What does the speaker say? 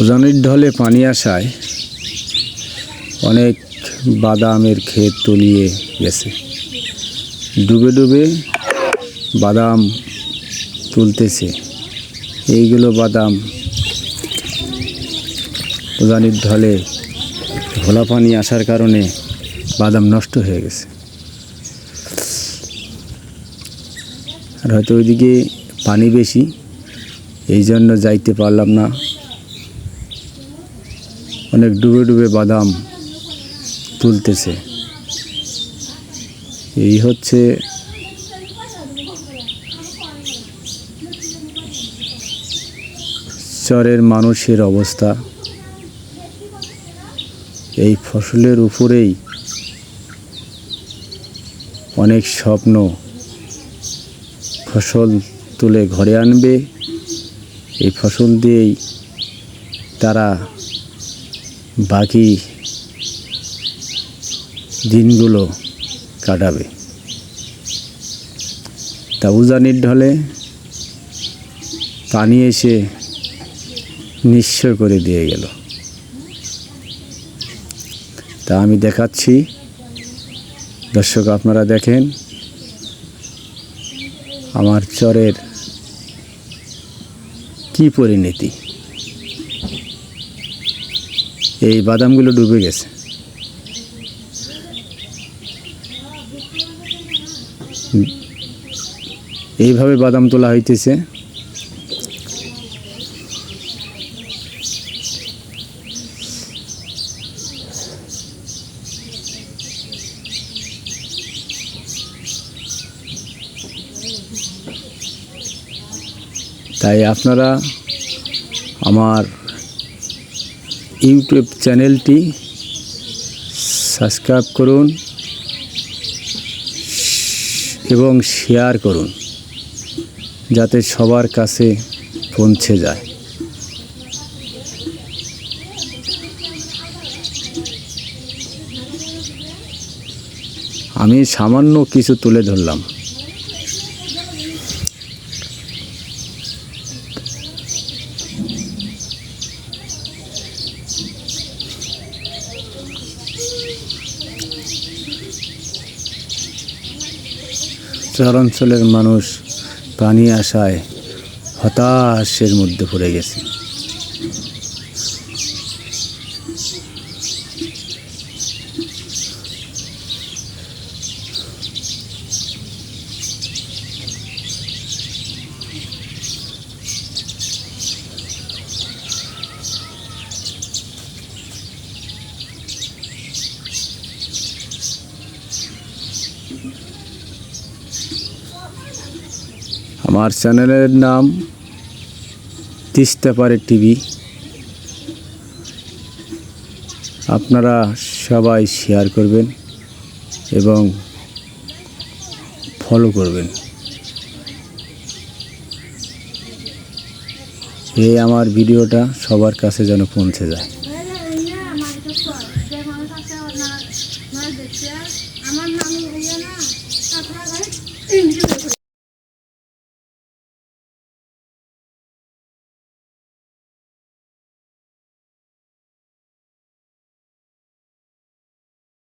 উজানির ঢলে পানি আসায় অনেক বাদামের ক্ষেত তলিয়ে গেছে। ডুবে ডুবে বাদাম তুলতেছে। এইগুলো বাদাম উজানির ঢলে ঘোলা পানি আসার কারণে বাদাম নষ্ট হয়ে গেছে। আর হয়তো ওইদিকে পানি বেশি, এই জন্য যাইতে পারলাম না। অনেক ডুবে ডুবে বাদাম তুলতেছে। এই হচ্ছে চরের মানুষের অবস্থা। এই ফসলের উপরেই অনেক স্বপ্ন। ফসল তুলে ঘরে আনবে, এই ফসল দিয়েই তারা বাকি দিনগুলো কাটাবে। তা উজানির ঢলে পানি এসে নিঃস্ব করে দিয়ে গেল। তা আমি দেখাচ্ছি, দর্শক আপনারা দেখেন আমার চরের কি পরিণতি। এই বাদামগুলো ডুবে গেছে। এইভাবে বাদাম তোলা হইতেছে। তাই আপনারা আমার ইউটিউব চ্যানেলটি সাবস্ক্রাইব করুন এবং শেয়ার করুন, যাতে সবার কাছে পৌঁছে যায়। আমি সামান্য কিছু তুলে ধরলাম। চরাঞ্চলের মানুষ পানি আসায় হতাশের মধ্যে পড়ে গেছে। আমার চ্যানেলের নাম তিস্তাপাড়ে টিভি। আপনারা সবাই শেয়ার করবেন এবং ফলো করবেন। এই আমার ভিডিওটা সবার কাছে যেন পৌঁছে যায়। আমার নাম